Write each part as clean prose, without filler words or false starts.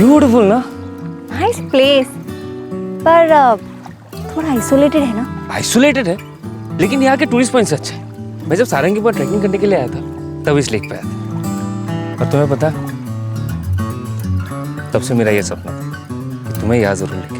Beautiful ना? Nice place, पर थोड़ा आइसोलेटेड है ना? आइसोलेटेड है, लेकिन यहाँ के टूरिस्ट पॉइंट्स अच्छे हैं। मैं जब सारंगी पर ट्रैकिंग करने के लिए आया था तब इस लेक पे आया था। और तुम्हें पता, तब से मेरा ये सपना था कि तुम्हें यहाँ जरूर लेके।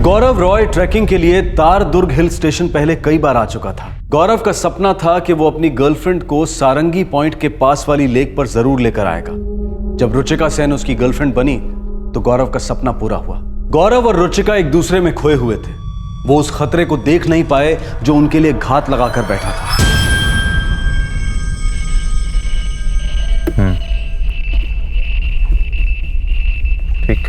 गौरव रॉय ट्रैकिंग के लिए तारदुर्ग हिल स्टेशन पहले कई बार आ चुका था। गौरव का सपना था कि वो अपनी गर्लफ्रेंड को सारंगी पॉइंट के पास वाली लेक पर जरूर लेकर आएगा। जब रुचिका सेन उसकी गर्लफ्रेंड बनी तो गौरव का सपना पूरा हुआ। गौरव और रुचिका एक दूसरे में खोए हुए थे। वो उस खतरे को देख नहीं पाए जो उनके लिए घात लगाकर बैठा था। ठीक।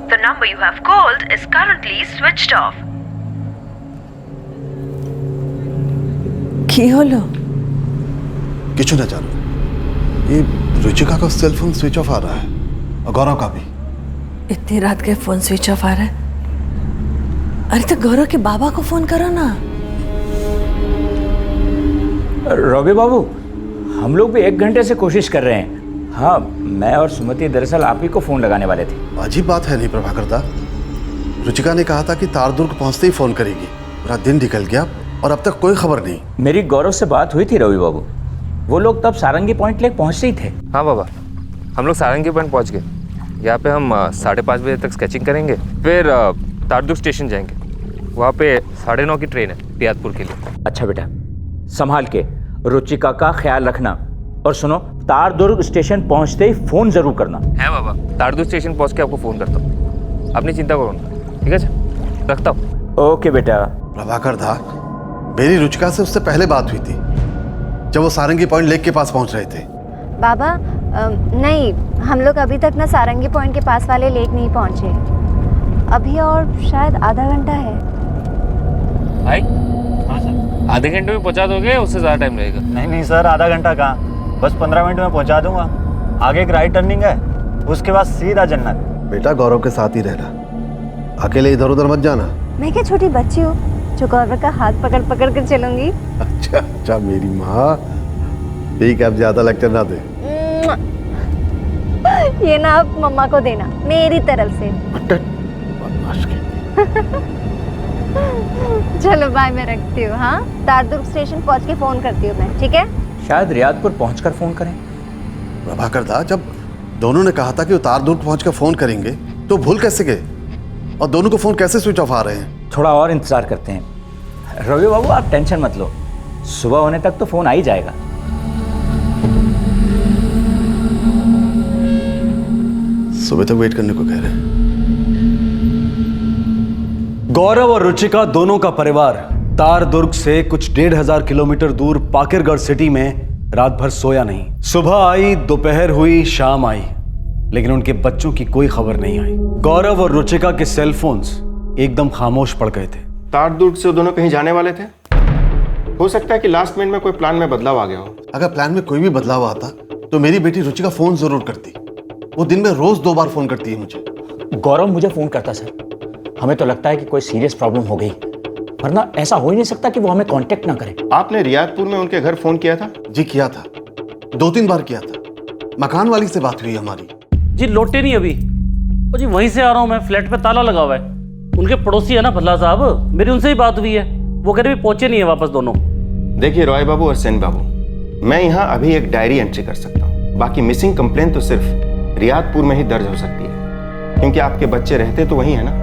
The number you have called is currently switched off. কি হলো? কিছু না জানো, ये रुचिका का सेल फोन स्विच ऑफ आ रहा है और गौरव का भी। इतनी रात के फोन स्विच ऑफ आ रहा है? अरे तो गौरव के बाबा को फोन करो ना। रवि बाबू, हम लोग भी 1 घंटे से कोशिश कर रहे हैं। हाँ, मैं और सुमति दरअसल आप ही को फोन लगाने वाले थे। अजीब बात है नहीं प्रभाकर दा, रुचिका ने कहा था कि तारदुर्ग पहुंचते ही फोन करेगी। पूरा दिन निकल गया और अब तक कोई खबर नहीं। मेरी गौरव से बात हुई थी रवि बाबू, वो लोग तब सारंगी पॉइंट लेक पहुंचते ही थे। हाँ बाबा, हम लोग सारंगी पॉइंट पहुंच गए। यहाँ पे हम 5:30 बजे तक स्केचिंग करेंगे, फिर तारदुर्ग स्टेशन जाएंगे। वहाँ पे 9:30 की ट्रेन है रियादपुर के लिए। अच्छा बेटा, संभाल के, रुचिका का ख्याल रखना। और सुनो, तारदुर्ग स्टेशन पहुंचते ही फोन जरूर करना। है बाबा, तारदुर्ग स्टेशन पहुंच के आपको फोन करता हूँ। अपनी चिंता करो ना, ठीक है? रखता हूँ। ओके बेटा। प्रभाकर दा, मेरी रुचिका से उससे पहले बात हुई थी जब वो सारंगी पॉइंट लेक के पास पहुंच रहे थे। बाबा नहीं, हम लोग अभी तक ना सारंगी पॉइंट के पास वाले लेक नहीं पहुंचे। अभी और शायद आधा घंटा है। भाई, हाँ सर, आधे घंटे में पहुंचा दोगे? उससे ज़्यादा टाइम लगेगा? नहीं सर, आधा घंटा कहाँ, बस 15 मिनट में पहुंचा दूंगा। आगे एक राइट टर्निंग है, उसके बाद सीधा जन्नत। बेटा, गौरव के साथ ही रहना, अकेले इधर उधर मत जाना। मैं क्या छोटी बच्ची हूँ जो गौरव का हाथ पकड़ पकड़ कर चलूंगी? अच्छा मेरी माँ, ठीक है, अब ज्यादा लेक्चर ना दे। ये ना आप मम्मा को देना मेरी तरफ से। चलो बाय, मैं रखती हूँ। हाँ, तारदुर्ग स्टेशन पहुँच के फोन करती हूँ मैं, ठीक है? शायद रियादपुर पहुंचकर फोन करें। प्रभाकर दा, जब दोनों ने कहा था कि वो तारदुर्ग पहुंचकर फोन करेंगे तो भूल कैसे गए? और दोनों को फोन कैसे स्विच ऑफ आ रहे हैं? थोड़ा और इंतजार करते हैं। रवि बाबू, आप टेंशन मत लो, सुबह होने तक तो फोन आ ही जाएगा। सुबह तक वेट करने को कह रहे हैं। गौरव और रुचिका दोनों का परिवार तारदुर्ग से कुछ 1500 किलोमीटर दूर पाकिरगढ़ सिटी में रात भर सोया नहीं। सुबह आई, दोपहर हुई, शाम आई, लेकिन उनके बच्चों की कोई खबर नहीं आई। गौरव और रुचिका के सेल फोन्स एकदम खामोश पड़ गए थे। तारदुर्ग से वो दोनों कहीं जाने वाले थे। हो सकता है कि लास्ट मिनट में कोई प्लान में बदलाव आ गया हो। अगर प्लान में कोई भी बदलाव आता तो मेरी बेटी रुचिका फोन जरूर करती। वो दिन में रोज 2 बार फोन करती है मुझे। गौरव मुझे फोन करता सर। हमें तो लगता है कि कोई सीरियस प्रॉब्लम हो गई, वरना ऐसा हो ही नहीं सकता कि वो हमें कांटेक्ट ना करे। आपने रियादपुर में उनके घर फोन किया था? जी किया था, 2-3 बार किया था। मकान वाली से बात हुई हमारी। जी लौटे नहीं अभी। ओ जी वहीं से आ रहा हूँ मैं, फ्लैट पे ताला लगा हुआ है। उनके पड़ोसी है ना भल्ला साहब, मेरी उनसे ही बात हुई है। वो कह रहे भी पहुंचे नहीं है वापस दोनों। देखिए रॉय बाबू और सेन बाबू, मैं यहाँ अभी एक डायरी एंट्री कर सकता हूँ। बाकी मिसिंग कंप्लेन तो सिर्फ रियादपुर में ही दर्ज हो सकती है, क्योंकि आपके बच्चे रहते तो वहीं है ना।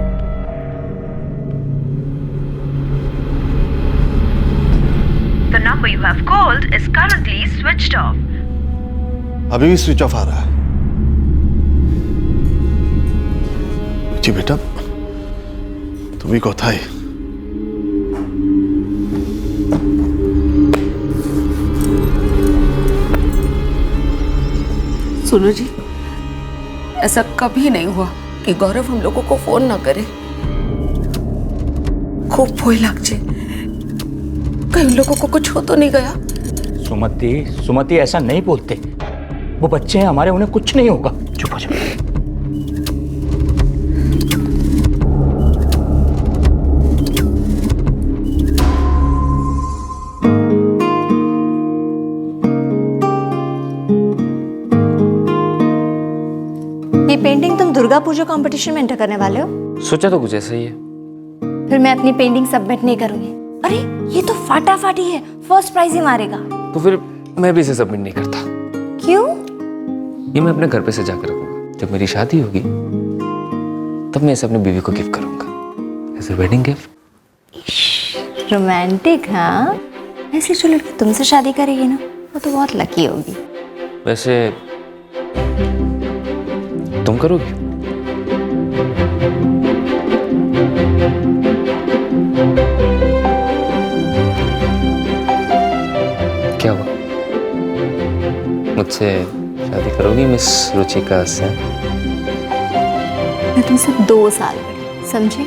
The number you have called is currently switched off. अभी भी स्विच ऑफ आ रहा है। जी बेटा, तुम्ही कोথায়? सुनो जी, ऐसा कभी नहीं हुआ कि गौरव हम लोगों को फोन ना करे। खूब भय लागছে, कहीं लोगों को कुछ हो तो नहीं गया। सुमति ऐसा नहीं बोलते। वो बच्चे हैं हमारे, उन्हें कुछ नहीं होगा। चुप हो जाओ। ये पेंटिंग तुम दुर्गा पूजा कंपटीशन में एंटर करने वाले हो? सोचा तो कुछ ऐसा ही है। फिर मैं अपनी पेंटिंग सबमिट नहीं करूंगी। अरे ये तो फाटाफाटी है, फर्स्ट प्राइज ही मारेगा। तो फिर मैं भी इसे सबमिट नहीं करता। क्यों? ये मैं अपने घर पे सजा कर रखूंगा। जब मेरी शादी होगी तब मैं इसे अपनी बीवी को गिफ्ट करूंगा as a wedding gift. Romantic, हाँ? ऐसी जो लड़की तुमसे शादी करेगी ना, वो तो बहुत लकी होगी। वैसे तुम करोगी? क्या हुआ? मुझसे शादी करोगी मिस रुचिका से? मैं तुमसे 2 साल बड़ी, समझे?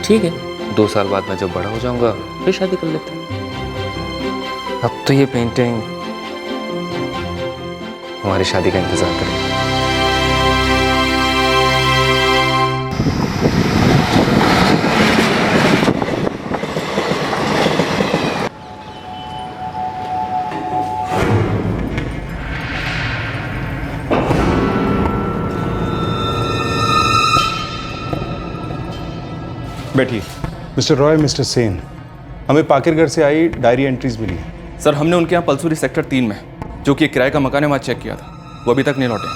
ठीक है, 2 साल बाद मैं जब बड़ा हो जाऊंगा फिर शादी कर लेते हैं। अब तो ये पेंटिंग हमारी शादी का इंतजार करेगी। बैठिए। मिस्टर रॉय, मिस्टर सेन, हमें पाकिरगढ़ से आई डायरी एंट्रीज मिली है। सर हमने उनके यहाँ पलसूरी सेक्टर 3 में, जो कि एक किराए का मकान है, वहाँ चेक किया था। वो अभी तक नहीं लौटे।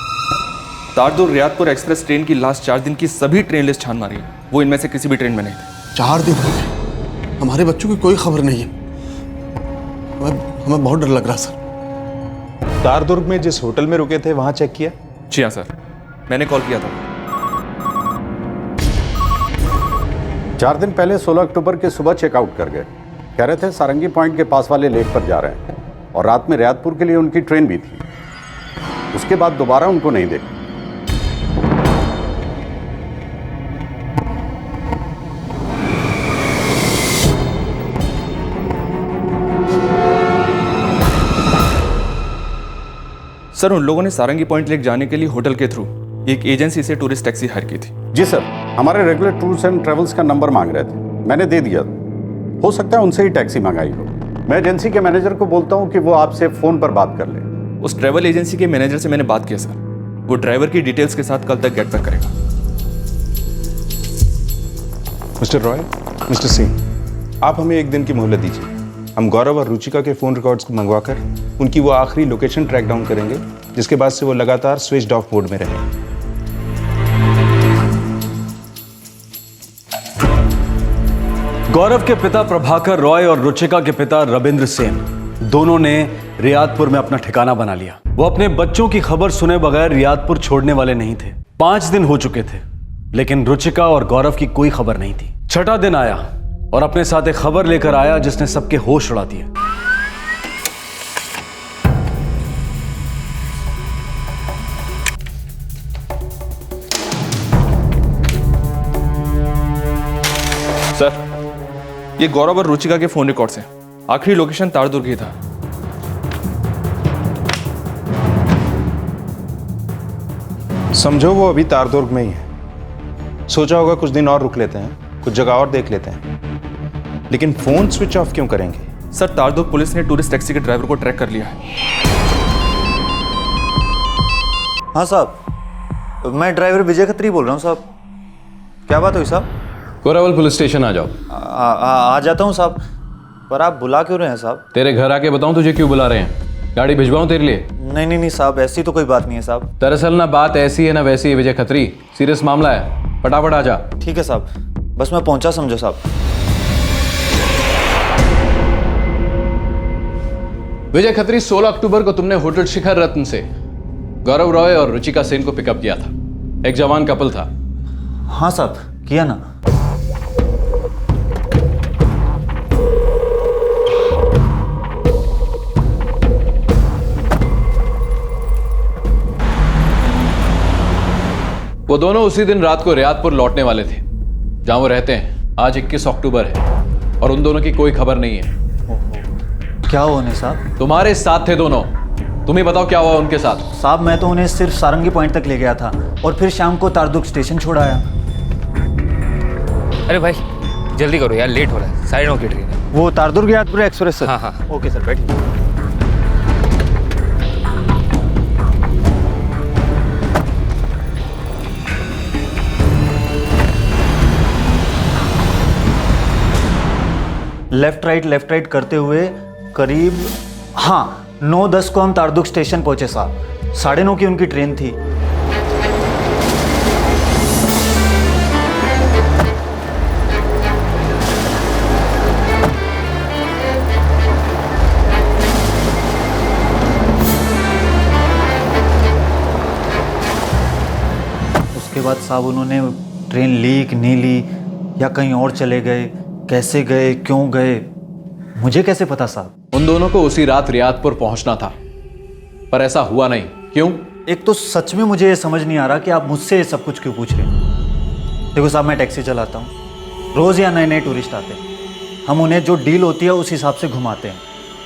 तारदुर्ग रियादपुर एक्सप्रेस ट्रेन की लास्ट 4 दिन की सभी ट्रेन लिस्ट छान मारी है। वो इनमें से किसी भी ट्रेन में नहीं थे। 4 दिन हो गए, हमारे बच्चों की कोई खबर नहीं है। हमें बहुत डर लग रहा सर। तारदुर्ग में जिस होटल में रुके थे वहाँ चेक किया? जी हाँ सर, मैंने कॉल किया था। 4 दिन पहले 16 अक्टूबर के सुबह चेकआउट कर गए। कह रहे थे सारंगी पॉइंट के पास वाले लेक पर जा रहे हैं, और रात में रियादपुर के लिए उनकी ट्रेन भी थी। उसके बाद दोबारा उनको नहीं देखा। सर उन लोगों ने सारंगी पॉइंट लेक जाने के लिए होटल के थ्रू एक एजेंसी से टूरिस्ट टैक्सी हायर की थी। जी सर, हमारे रेगुलर टूर्स एंड ट्रेवल्स का नंबर मांग रहे थे, मैंने दे दिया। हो सकता है उनसे ही टैक्सी मंगाई हो। मैं एजेंसी के मैनेजर को बोलता हूं कि वो आपसे फोन पर बात कर ले। उस ट्रैवल एजेंसी के मैनेजर से मैंने बात किया सर। वो ड्राइवर की डिटेल्स के साथ कल तक गेट बैक करेगा। मिस्टर रॉय, मिस्टर सिंह, आप हमें 1 दिन की मोहलत दीजिए। हम गौरव और रुचिका के फ़ोन रिकॉर्ड्स को मंगवाकर उनकी वो आखिरी लोकेशन ट्रैक डाउन करेंगे, जिसके बाद से वो लगातार स्विच्ड ऑफ मोड में रहे। गौरव के पिता प्रभाकर रॉय और रुचिका के पिता रविंद्र सेन दोनों ने रियादपुर में अपना ठिकाना बना लिया। वो अपने बच्चों की खबर सुने बगैर रियादपुर छोड़ने वाले नहीं थे। 5 दिन हो चुके थे, लेकिन रुचिका और गौरव की कोई खबर नहीं थी। छठा दिन आया और अपने साथ एक खबर लेकर आया जिसने सबके होश उड़ा दिए। सर, ये गौरव और रुचिका के फोन रिकॉर्ड्स हैं। आखिरी लोकेशन तारदुर्ग ही था। समझो वो अभी तारदुर्ग में ही है। सोचा होगा कुछ दिन और रुक लेते हैं, कुछ जगह और देख लेते हैं, लेकिन फोन स्विच ऑफ क्यों करेंगे? सर, तारदुर्ग पुलिस ने टूरिस्ट टैक्सी के ड्राइवर को ट्रैक कर लिया है। हाँ साहब, मैं ड्राइवर विजय खत्री बोल रहा हूँ साहब। क्या बात हुई साहब? कोरावल पुलिस स्टेशन आ जाओ। आ जाता हूँ साहब, पर आप बुला क्यों रहे हैं साहब? तेरे घर आके बताऊं तुझे क्यों बुला रहे हैं? गाड़ी भिजवाऊं तेरे लिए? नहीं साहब, ऐसी तो कोई बात नहीं है साहब। दरअसल ना बात ऐसी है ना वैसी है विजय खत्री, सीरियस मामला है, फटाफट आ जा। ठीक है साहब, बस मैं पहुंचा समझो साहब। विजय खत्री, 16 अक्टूबर को तुमने होटल शिखर रत्न से गौरव रॉय और रुचिका सेन को पिकअप किया था। एक जवान कपल था। हाँ साहब, किया ना। वो दोनों उसी दिन रात को रियादपुर लौटने वाले थे जहां वो रहते हैं। आज 21 अक्टूबर है और उन दोनों की कोई खबर नहीं है। क्या हुआ उन्हें साहब? तुम्हारे साथ थे दोनों, तुम ही बताओ क्या हुआ उनके साथ। साहब, मैं तो उन्हें सिर्फ सारंगी पॉइंट तक ले गया था और फिर शाम को तारदुर्ग स्टेशन छोड़ाया। अरे भाई जल्दी करो यार, लेट हो रहा है, 9:30 की ट्रेन है। वो तारदुर्ग रियादपुर एक्सप्रेस सर? हाँ। ओके सर, बैठिए। लेफ्ट राइट करते हुए करीब 9:10 को हम तारदुर्ग स्टेशन पहुंचे साहब। 9:30 की उनकी ट्रेन थी। उसके बाद साहब उन्होंने ट्रेन ली कि नहीं ली या कहीं और चले गए, कैसे गए, क्यों गए, मुझे कैसे पता साहब? उन दोनों को उसी रात रियादपुर पहुंचना था, पर ऐसा हुआ नहीं। क्यों? एक तो सच में मुझे ये समझ नहीं आ रहा कि आप मुझसे ये सब कुछ क्यों पूछ रहे हैं। देखो साहब, मैं टैक्सी चलाता हूँ, रोज़ या नए टूरिस्ट आते हैं, हम उन्हें जो डील होती है उस हिसाब से घुमाते हैं,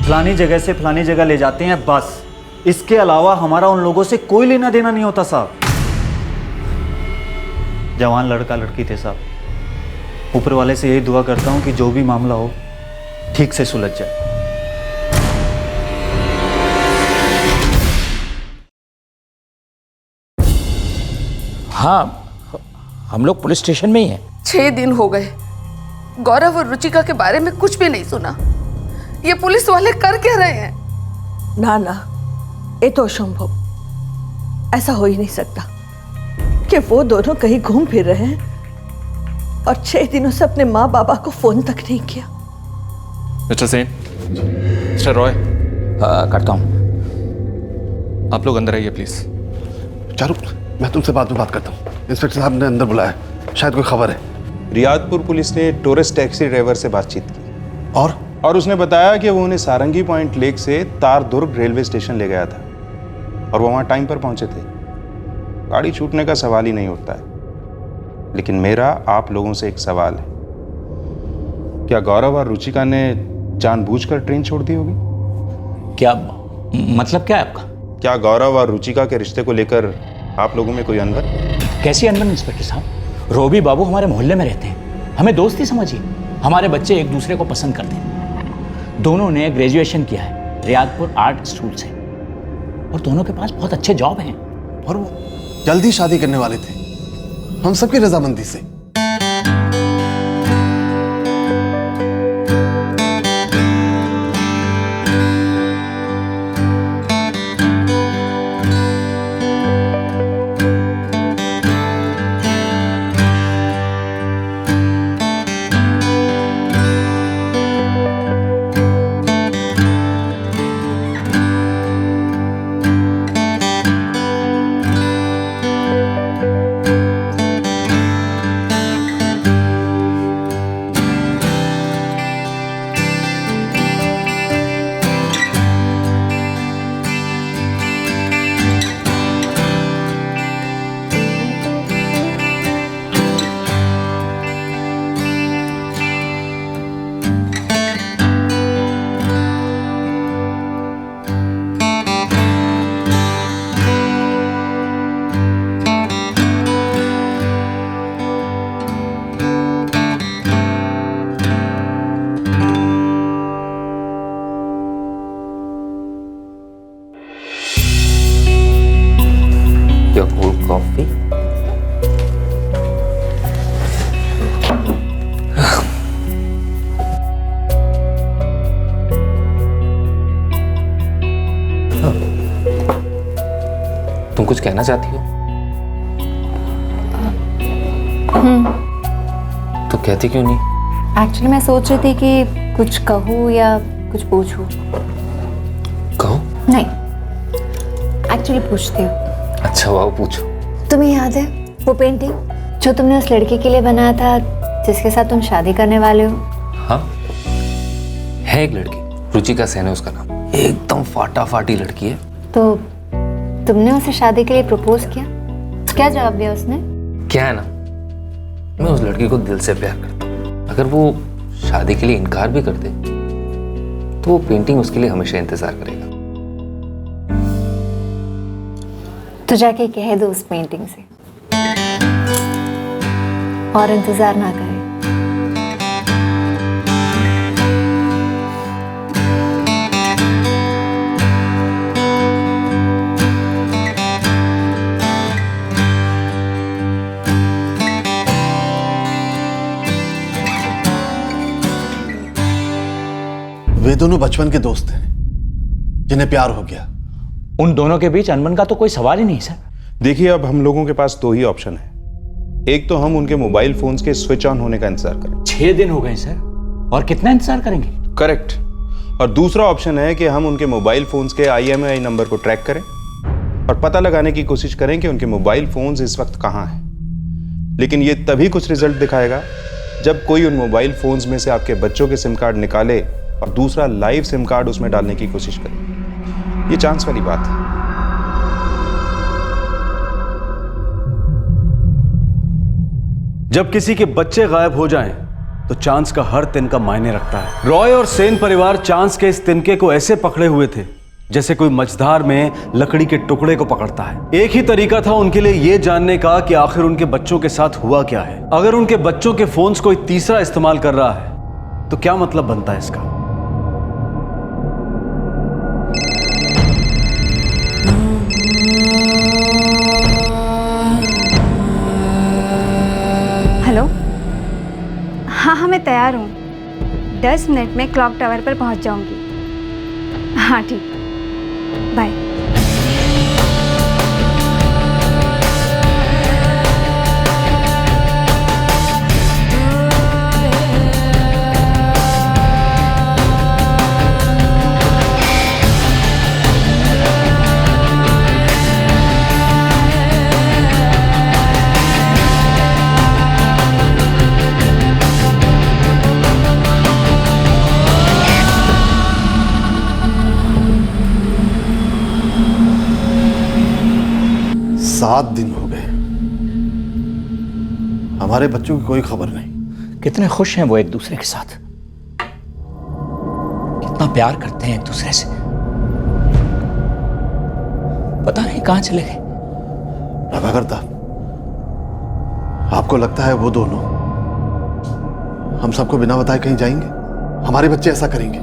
फलानी जगह से फलानी जगह ले जाते हैं, बस। इसके अलावा हमारा उन लोगों से कोई लेना देना नहीं होता साहब। जवान लड़का लड़की थे साहब, ऊपर वाले से यही दुआ करता हूँ कि जो भी मामला हो ठीक से सुलझ जाए। हाँ, हम लोग पुलिस स्टेशन में ही हैं। 6 दिन हो गए, गौरव और रुचिका के बारे में कुछ भी नहीं सुना। ये पुलिस वाले कर क्या रहे हैं? ना ना, ये तो असंभव। ऐसा हो ही नहीं सकता कि वो दोनों कहीं घूम फिर रहे हैं और 6 दिनों से अपने माँ बाबा को फोन तक नहीं किया। मिस्टर सेन, मिस्टर रॉय, करता हूँ। आप लोग अंदर आइए प्लीज। चारू, मैं तुमसे बाद में बात करता हूँ। इंस्पेक्टर साहब ने अंदर बुलाया, शायद कोई खबर है। रियादपुर पुलिस ने टूरिस्ट टैक्सी ड्राइवर से बातचीत की और उसने बताया कि वो उन्हें सारंगी पॉइंट लेक से तारदुर्ग रेलवे स्टेशन ले गया था और वो वहाँ टाइम पर पहुँचे थे। गाड़ी छूटने का सवाल ही नहीं उठता है। लेकिन मेरा आप लोगों से एक सवाल है, क्या गौरव और रुचिका ने जानबूझकर ट्रेन छोड़ दी होगी? क्या मतलब क्या है आपका? क्या गौरव और रुचिका के रिश्ते को लेकर आप लोगों में कोई अनबन? कैसी अनबन इंस्पेक्टर साहब? रोबी बाबू हमारे मोहल्ले में रहते हैं, हमें दोस्ती समझिए। हमारे बच्चे एक दूसरे को पसंद करते हैं। दोनों ने ग्रेजुएशन किया है रियादपुर आर्ट स्कूल से और दोनों के पास बहुत अच्छे जॉब हैं और वो जल्दी शादी करने वाले थे, हम सबकी रजामंदी से। कुछ कहना चाहती हो? तो कहती क्यों नहीं? एक्चुअली मैं सोच रही थी कि कुछ कहूँ या कुछ पूछूं। कहो। नहीं, एक्चुअली पूछती हूँ। अच्छा वाह, पूछो। तुम्हें याद है वो पेंटिंग जो तुमने उस लड़की के लिए बनाया था जिसके साथ तुम शादी करने वाले हो? हाँ, है एक लड़की, रुचिका सेन है उसका नाम। एकदम फाटाफाटी लड़की है। तो तुमने उसे शादी के लिए प्रपोज किया? क्या जवाब दिया उसने? क्या है ना, मैं उस लड़की को दिल से प्यार करता हूँ। अगर वो शादी के लिए इनकार भी कर दे तो वो पेंटिंग उसके लिए हमेशा इंतजार करेगा। तो जाके कह दो उस पेंटिंग से और इंतजार ना करे। वे दोनों बचपन के दोस्त हैं जिन्हें प्यार हो गया। उन दोनों के बीच अनबन का तो कोई सवाल ही नहीं सर। देखिए, अब हम लोगों के पास दो ही ऑप्शन है। एक तो हम उनके मोबाइल फोन्स के स्विच ऑन होने का इंतजार करें। 6 दिन हो गए सर, और कितना इंतजार करेंगे? करेक्ट। और दूसरा ऑप्शन है कि हम उनके मोबाइल फोन्स के IMEI नंबर को ट्रैक करें और पता लगाने की कोशिश करें कि उनके मोबाइल फोन्स इस वक्त कहाँ हैं। लेकिन ये तभी कुछ रिजल्ट दिखाएगा जब कोई उन मोबाइल फोन्स में से आपके बच्चों के सिम कार्ड निकाले और दूसरा लाइव सिम कार्ड उसमें डालने की कोशिश करे। ये चांस वाली बात है। जब किसी के बच्चे गायब हो जाएं, तो चांस का हर तिनका मायने रखता है। रॉय और सेन परिवार चांस के इस तिनके को ऐसे पकड़े हुए थे जैसे कोई मझधार में लकड़ी के टुकड़े को पकड़ता है। एक ही तरीका था उनके लिए ये जानने का कि आखिर उनके बच्चों के साथ हुआ क्या है। अगर उनके बच्चों के फोन्स कोई तीसरा इस्तेमाल कर रहा है तो क्या मतलब बनता है इसका? हेलो, हाँ मैं तैयार हूँ। 10 मिनट में क्लॉक टावर पर पहुँच जाऊँगी। हाँ ठीक, बाय। सात दिन हो गए, हमारे बच्चों की कोई खबर नहीं। कितने खुश हैं वो एक दूसरे के साथ, कितना प्यार करते हैं एक दूसरे से। पता नहीं कहां चले गए। प्रभाकर दा, आपको लगता है वो दोनों हम सबको बिना बताए कहीं जाएंगे? हमारे बच्चे ऐसा करेंगे?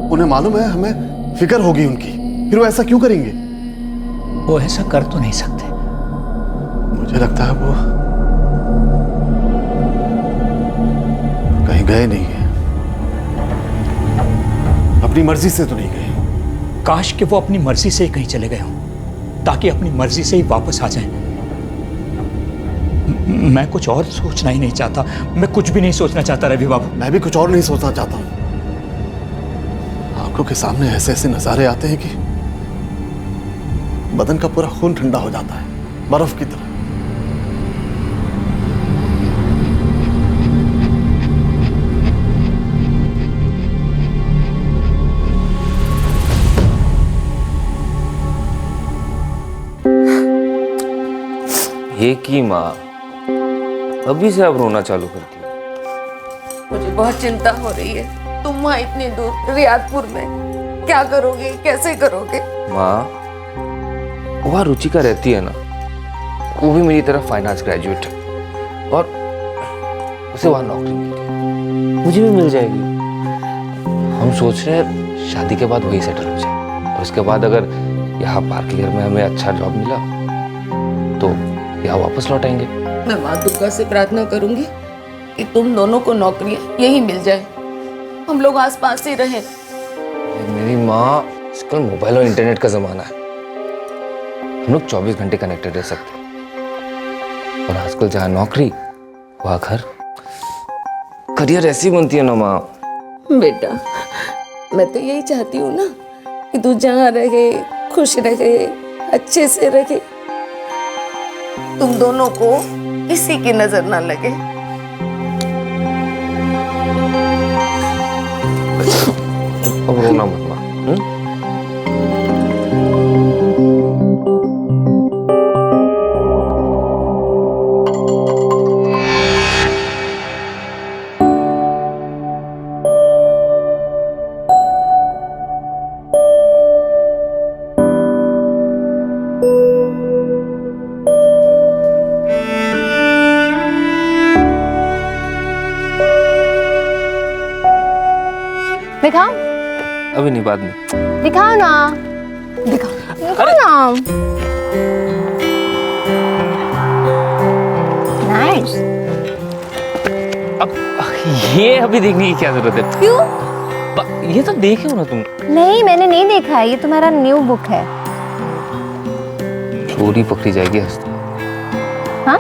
उन्हें मालूम है हमें फिक्र होगी उनकी, फिर वो ऐसा क्यों करेंगे? वो ऐसा कर तो नहीं सकते। मुझे लगता है वो कहीं गए नहीं है। अपनी मर्जी से तो नहीं गए। काश कि वो अपनी मर्जी से ही कहीं चले गए हों, ताकि अपनी मर्जी से ही वापस आ जाएं। मैं कुछ और सोचना ही नहीं चाहता। मैं कुछ भी नहीं सोचना चाहता रवि बाबू। मैं भी कुछ और नहीं सोचना चाहता हूं। आंखों के सामने ऐसे ऐसे नजारे आते हैं कि बदन का पूरा खून ठंडा हो जाता है, बर्फ की तरह। ये की माँ अभी से अब रोना चालू कर दिया। मुझे बहुत चिंता हो रही है। तुम वहाँ इतने दूर रियादपुर में क्या करोगे, कैसे करोगे? माँ, वहाँ रुचिका रहती है ना, वो भी मेरी तरह फाइनेंस ग्रेजुएट है और उसे वहाँ नौकरी मिल गई, मुझे भी मिल जाएगी। हम सोच रहे हैं शादी के बाद वही सेटल हो जाए और उसके बाद अगर यहाँ पार्क क्लियर में हमें अच्छा जॉब मिला तो यहाँ वापस लौट आएंगे। मैं माँ दुर्गा से प्रार्थना करूंगी कि तुम दोनों को नौकरियां यही मिल जाए, हम लोग आसपास ही रहें। मेरी माँ, आजकल मोबाइल और इंटरनेट का जमाना है, हम लोग 24 घंटे कनेक्टेड रह सकते हैं। और आजकल जहाँ नौकरी वहाँ घर, करियर ऐसी बनती है ना माँ। बेटा, मैं तो यही चाहती हूँ ना कि तू जहाँ रहे खुश रहे, अच्छे से रहे, तुम दोनों को किसी की नजर ना लगे। अब रोना मत माँ। दिखाओ, अभी नहीं, बाद में। दिखाओ ना, दिखाओ ना। नाइस। अब ये अभी देखने की क्या जरूरत है? क्यों? ये तो देखे हो ना तुम। नहीं, मैंने नहीं देखा है, ये तुम्हारा न्यू बुक है। चोरी पकड़ी जाएगी हस्ती। हाँ?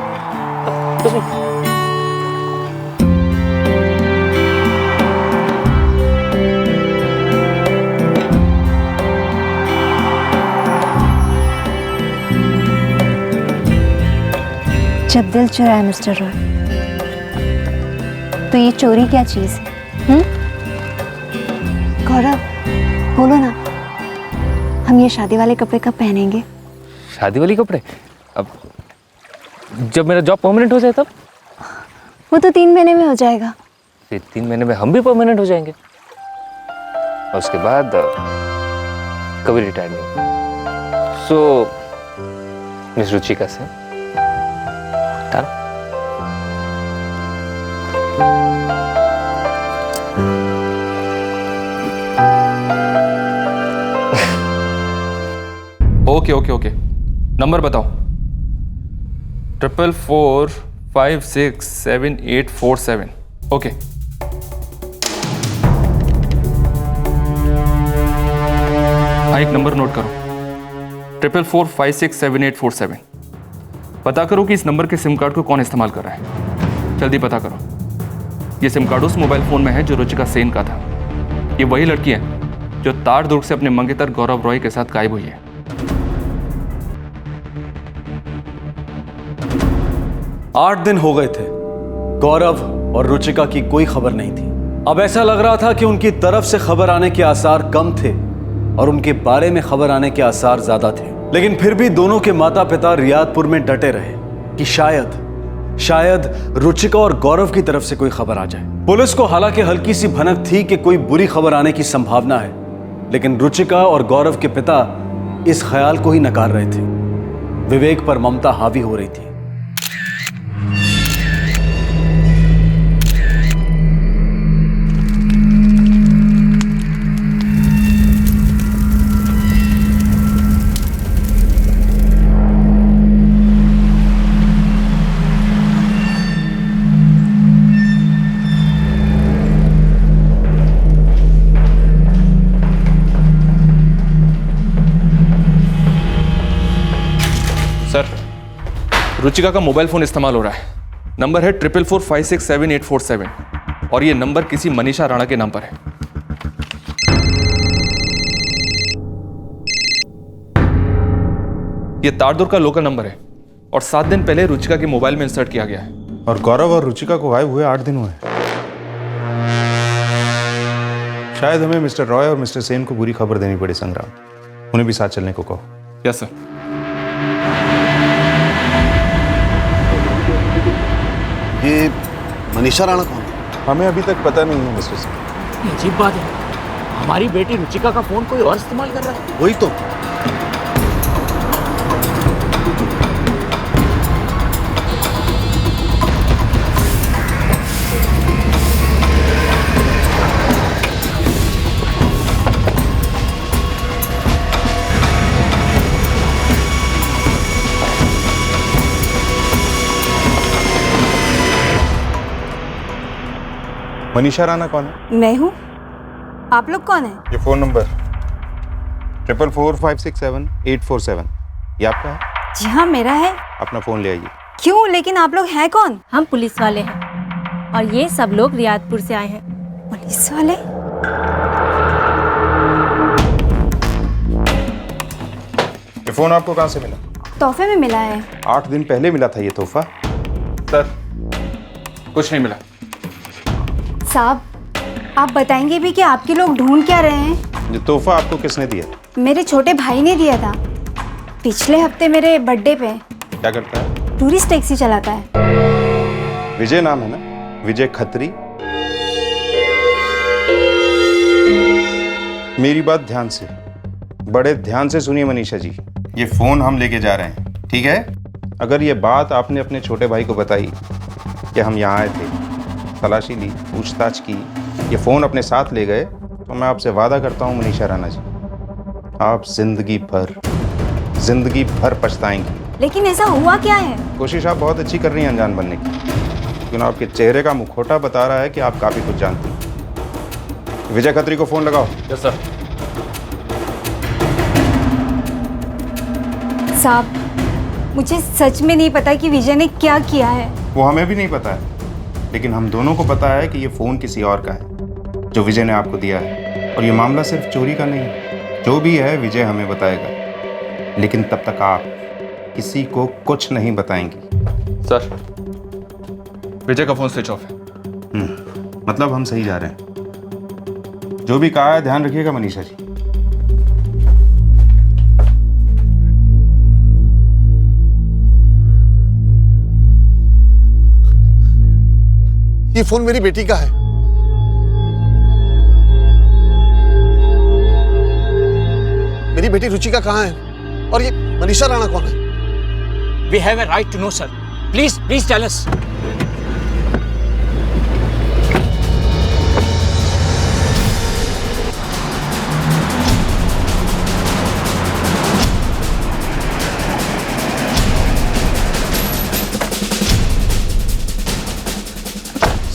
जब दिल चुराए मिस्टर रॉय, तो ये चोरी क्या चीज है? गौरव, बोलो ना, हम ये शादी वाले कपड़े कब पहनेंगे? शादी वाली कपड़े? अब जब मेरा जॉब परमानेंट हो जाए तब। वो तो 3 महीने में हो जाएगा। फिर 3 महीने में हम भी परमानेंट हो जाएंगे, और उसके बाद कभी रिटायर नहीं। सो मिस रुचिका से done. Okay okay okay, number बताओ। 444567847। ओके, हाँ, एक नंबर नोट करो, 444567847। पता करो कि इस नंबर के सिम कार्ड को कौन इस्तेमाल कर रहा है। जल्दी पता करो। ये सिम कार्ड उस मोबाइल फोन में है जो रुचिका सेन का था। ये वही लड़की है जो तार दुर्ग से अपने मंगेतर गौरव रॉय के साथ गायब हुई है। 8 दिन हो गए थे, गौरव और रुचिका की कोई खबर नहीं थी। अब ऐसा लग रहा था कि उनकी तरफ से खबर आने के आसार कम थे और उनके बारे में खबर आने के आसार ज्यादा थे। लेकिन फिर भी दोनों के माता पिता रियादपुर में डटे रहे कि शायद रुचिका और गौरव की तरफ से कोई खबर आ जाए। पुलिस को हालांकि हल्की सी भनक थी कि कोई बुरी खबर आने की संभावना है, लेकिन रुचिका और गौरव के पिता इस ख्याल को ही नकार रहे थे। विवेक पर ममता हावी हो रही थी। सर, रुचिका का मोबाइल फोन इस्तेमाल हो रहा है। नंबर है 444567847 और ये नंबर किसी मनीषा राणा के नाम पर है। ये तारदुर्ग का लोकल नंबर है और 7 दिन पहले रुचिका के मोबाइल में इंसर्ट किया गया है। और गौरव और रुचिका को गायब हुए 8 दिन हुए। शायद हमें मिस्टर रॉय और मिस्टर सेन को बुरी खबर देनी पड़ी संग्राम। उन्हें भी साथ चलने को कहो। Yes sir. ये मनीषा राणा कौन है? हमें अभी तक पता नहीं है मिस्टर सिंह। अजीब बात है, हमारी बेटी रुचिका का फोन कोई और इस्तेमाल कर रहा है। वही तो। मनीषा राणा कौन है? मैं हूँ। आप लोग कौन हैं? ये फोन नंबर 444567847। ये आपका है? जी हाँ, मेरा है। अपना फ़ोन ले आइए। क्यों? लेकिन आप लोग हैं कौन? हम पुलिस वाले हैं और ये सब लोग रियादपुर से आए हैं। पुलिस वाले? ये फ़ोन आपको कहाँ से मिला? तोहफे में मिला है। 8 दिन पहले मिला था ये तोहफा। सर कुछ नहीं मिला। साहब, आप बताएंगे भी कि आपके लोग ढूंढ क्या रहे हैं? ये तोहफा आपको किसने दिया? मेरे छोटे भाई ने दिया था पिछले हफ्ते मेरे बर्थडे पे। क्या करता है? टूरिस्ट टैक्सी चलाता है। विजय नाम है ना? विजय खत्री। मेरी बात ध्यान से, बड़े ध्यान से सुनिए मनीषा जी। ये फोन हम लेके जा रहे हैं, ठीक है? अगर ये बात आपने अपने छोटे भाई को बताई कि हम यहाँ आए थे, तलाशी ली, पूछताछ की, ये फोन अपने साथ ले गए, तो मैं आपसे वादा करता हूँ मनीषा राणा जी, आप जिंदगी भर पछताएंगी। लेकिन ऐसा हुआ क्या है? कोशिश आप बहुत अच्छी कर रही हैं अनजान बनने की, लेकिन आपके चेहरे का मुखौटा बता रहा है कि आप काफी कुछ जानती हैं। विजय खत्री को फोन लगाओ। Yes sir. साहब, मुझे सच में नहीं पता कि विजय ने क्या किया है। वो हमें भी नहीं पता है, लेकिन हम दोनों को पता है कि ये फोन किसी और का है, जो विजय ने आपको दिया है। और ये मामला सिर्फ चोरी का नहीं है, जो भी है विजय हमें बताएगा, लेकिन तब तक आप किसी को कुछ नहीं बताएंगी। सर विजय का फोन स्विच ऑफ है। मतलब हम सही जा रहे हैं। जो भी कहा है ध्यान रखिएगा मनीषा जी। ये फोन मेरी बेटी का है। मेरी बेटी रुचिका कहाँ है? और ये मनीषा राणा कौन है? We have a right to know, sir. Please tell us.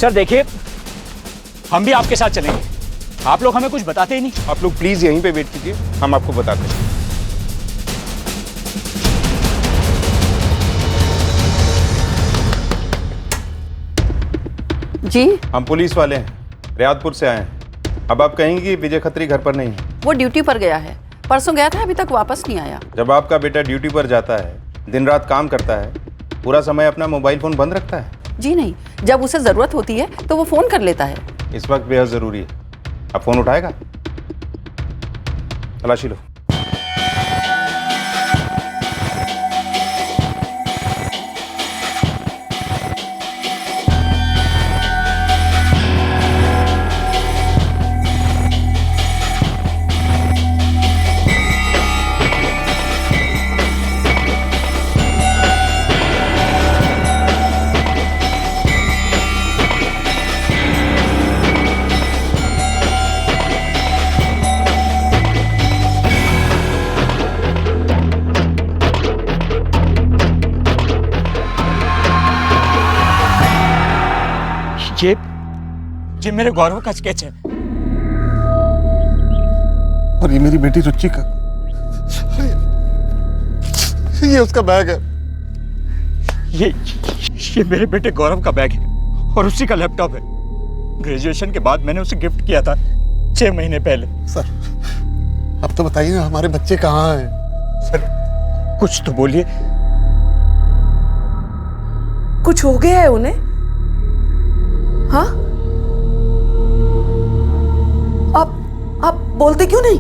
Sir देखिए, हम भी आपके साथ चलेंगे। आप लोग हमें कुछ बताते ही नहीं। आप लोग प्लीज यहीं पे वेट कीजिए, हम आपको बताते हैं। जी, हम पुलिस वाले हैं, रियादपुर से आए हैं। अब आप कहेंगे कि विजय खत्री घर पर नहीं है। वो ड्यूटी पर गया है, परसों गया था, अभी तक वापस नहीं आया। जब आपका बेटा ड्यूटी पर जाता है, दिन रात काम करता है, पूरा समय अपना मोबाइल फोन बंद रखता है? जी नहीं, जब उसे जरूरत होती है तो वो फोन कर लेता है। इस वक्त बेहद जरूरी है। अब फोन उठाएगा? तलाशी लो। ये मेरे गौरव का स्केच है। और ये मेरी बेटी रुचिका, ये उसका बैग है। ये मेरे बेटे गौरव का बैग है और उसी का लैपटॉप है। ग्रेजुएशन के बाद मैंने उसे गिफ्ट किया था 6 महीने पहले। सर अब तो बताइए ना, हमारे बच्चे कहाँ हैं? सर कुछ तो बोलिए। कुछ हो गया है उन्हें? हाँ, आप बोलते क्यों नहीं?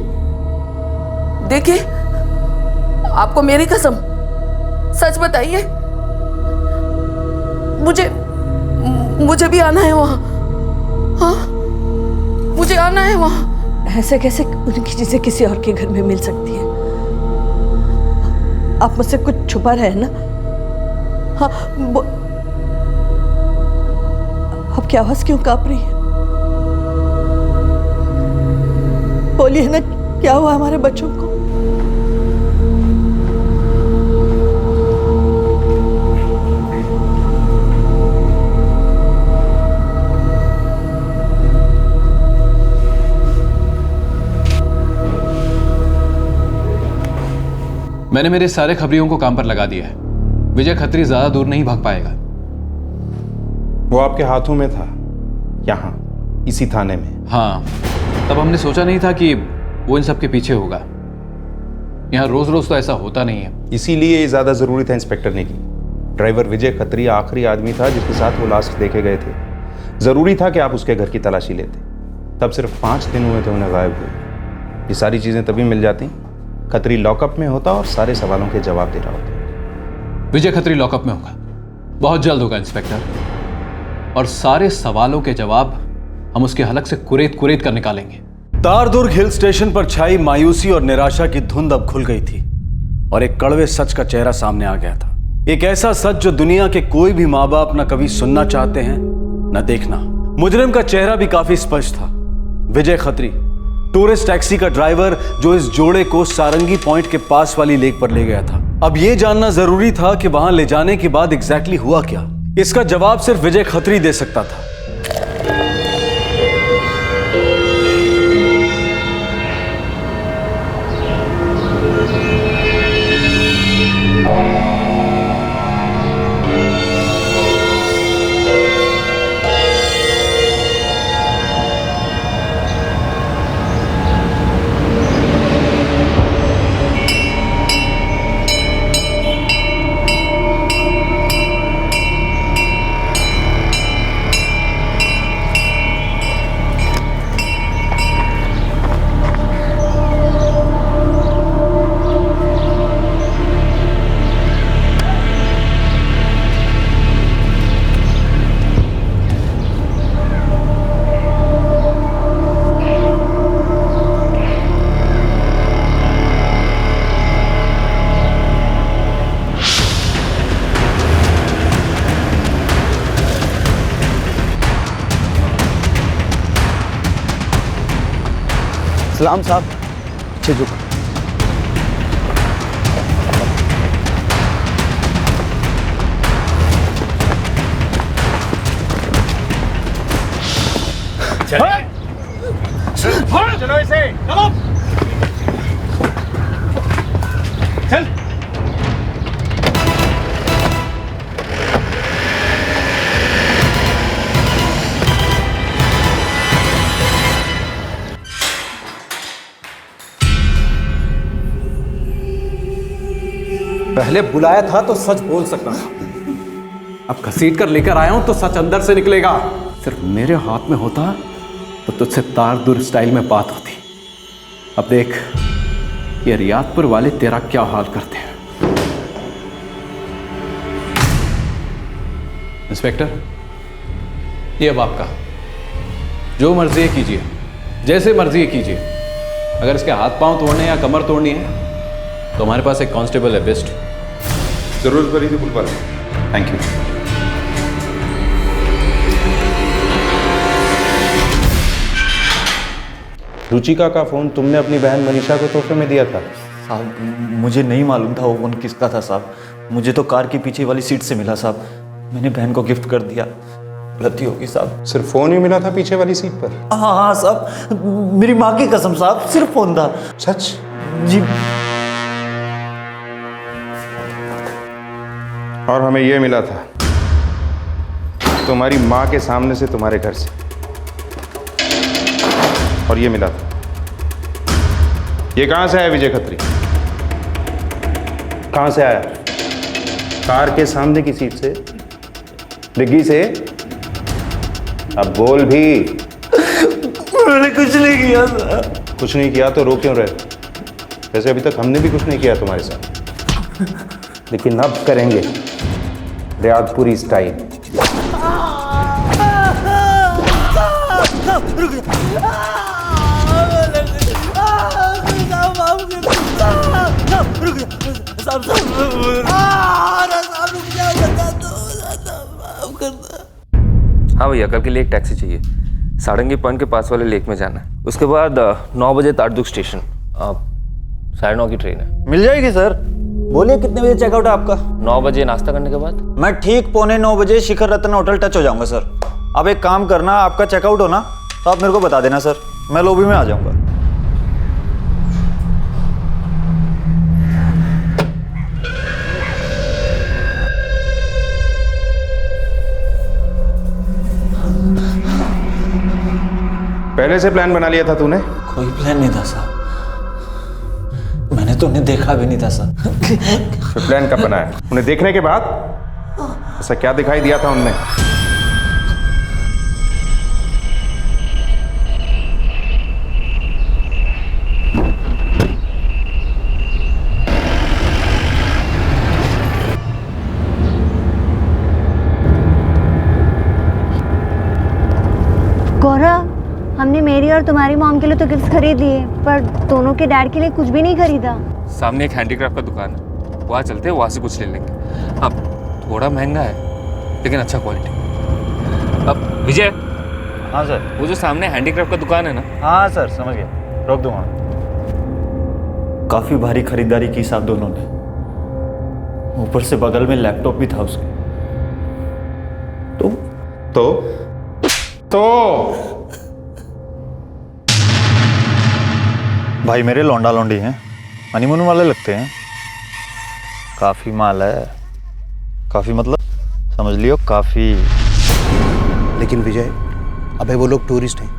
देखिए, आपको मेरी कसम, सच बताइए। मुझे भी आना है वहां। हाँ, मुझे आना है वहां। ऐसे कैसे उनकी चीजें किसी और के घर में मिल सकती है? आप मुझसे कुछ छुपा रहे हैं ना? हाँ, आपकी आवाज क्यों कांप रही है? बोलिए ना, क्या हुआ हमारे बच्चों को? मैंने मेरे सारे खबरियों को काम पर लगा दिया है। विजय खत्री ज्यादा दूर नहीं भाग पाएगा। वो आपके हाथों में था, यहाँ इसी थाने में। हाँ, तब हमने सोचा नहीं था कि वो इन सब के पीछे होगा। यहाँ रोज रोज तो ऐसा होता नहीं है। इसीलिए ये ज्यादा जरूरी था इंस्पेक्टर ने की। ड्राइवर विजय खत्री आखिरी आदमी था जिसके साथ वो लास्ट देखे गए थे। जरूरी था कि आप उसके घर की तलाशी लेते। तब सिर्फ 5 दिन हुए थे उन्हें गायब हुए। ये सारी चीजें तभी मिल जाती, खत्री लॉकअप में होता और सारे सवालों के जवाब दे रहा होता। विजय खत्री लॉकअप में होगा, बहुत जल्द होगा इंस्पेक्टर, और सारे सवालों के जवाब हम उसके हलक से कुरेद कुरेद कर निकालेंगे। तारदुर्ग हिल स्टेशन पर छाई मायूसी और निराशा की धुंध अब खुल गई थी और एक कड़वे सच का चेहरा सामने आ गया था। एक ऐसा सच जो दुनिया के कोई भी माँ बाप न कभी सुनना चाहते हैं न देखना। मुजरिम का चेहरा भी काफी स्पष्ट था। विजय खत्री, टूरिस्ट टैक्सी का ड्राइवर जो इस जोड़े को सारंगी पॉइंट के पास वाली लेक पर ले गया था। अब यह जानना जरूरी था कि वहां ले जाने के बाद एग्जैक्टली हुआ क्या। इसका जवाब सिर्फ विजय खत्री दे सकता था। सलाम साहब। अच्छे झुक। चलो इसे, चलो। चल। पहले बुलाया था तो सच बोल सकता था, अब घसीट कर लेकर आया हूं तो सच अंदर से निकलेगा। सिर्फ मेरे हाथ में होता तो तुझसे तारदुर्ग स्टाइल में बात होती। अब देख ये रियादपुर वाले तेरा क्या हाल करते हैं। इंस्पेक्टर, ये अब आपका, जो मर्जी है कीजिए, जैसे मर्जी है कीजिए। अगर इसके हाथ पांव तोड़ने या कमर तोड़नी है तो हमारे पास एक कांस्टेबल है, बेस्ट। जरूरत पड़ी तो बुलवा लो। Thank you. रुचिका का फोन तुमने अपनी बहन मनीषा को तोहफे में दिया था? साहब मुझे नहीं मालूम था वो फोन किसका था साहब। मुझे तो कार की पीछे वाली सीट से मिला साहब। मैंने बहन को गिफ्ट कर दिया। गलती होगी साहब। सिर्फ फोन ही मिला था पीछे वाली सीट पर? हाँ हाँ साहब, मेरी माँ की कसम साहब, सिर्फ फोन था। सच? जी। और हमें यह मिला था तुम्हारी माँ के सामने से, तुम्हारे घर से। और ये मिला था। ये कहां से आया विजय खत्री? कहां से आया? कार के सामने की सीट से, डिग्गी से? अब बोल भी। मैंने कुछ नहीं किया सर। कुछ नहीं किया तो रो क्यों रहे? वैसे अभी तक हमने भी कुछ नहीं किया तुम्हारे साथ, लेकिन अब करेंगे रियादपुरी स्टाइल। हाँ भैया, कल के लिए एक टैक्सी चाहिए। सारंगी पॉइंट के पास वाले लेक में जाना है। उसके बाद 9 बजे तारदुर्ग स्टेशन, 9:30 की ट्रेन है। मिल जाएगी सर। बोलिए कितने बजे चेकआउट है आपका? 9 बजे नाश्ता करने के बाद। मैं ठीक 8:45 बजे शिखर रत्न होटल टच हो जाऊंगा सर। अब एक काम करना, आपका चेकआउट हो ना तो आप मेरे को बता देना सर, मैं लॉबी में आ जाऊंगा। पहले से प्लान बना लिया था तूने? कोई प्लान नहीं था साहब, मैंने तो उन्हें देखा भी नहीं था साहब। फिर प्लान कब बनाया? उन्हें देखने के बाद? ऐसा क्या दिखाई दिया था उनमें? गौरव, हमने मेरी और तुम्हारी मॉम के लिए तो गिफ्ट खरीद लिए, पर दोनों के डैड के लिए कुछ भी नहीं खरीदा। सामने एक हैंडीक्राफ्ट का दुकान है, वहाँ चलते हैं, वहाँ से कुछ ले लेंगे। अब थोड़ा महंगा है लेकिन अच्छा क्वालिटी। अब विजय। हाँ सर। वो जो सामने हैंडीक्राफ्ट का दुकान है ना? हाँ सर, समझ गया, रोक दूंगा। काफी भारी खरीदारी की साहब दोनों ने, ऊपर से बगल में लैपटॉप भी था उसके। तो भाई मेरे लौंडा लौंडी हैं, हनीमून वाले लगते हैं। काफी माल है, काफी मतलब समझ लियो काफी। लेकिन विजय, अबे वो लोग टूरिस्ट हैं,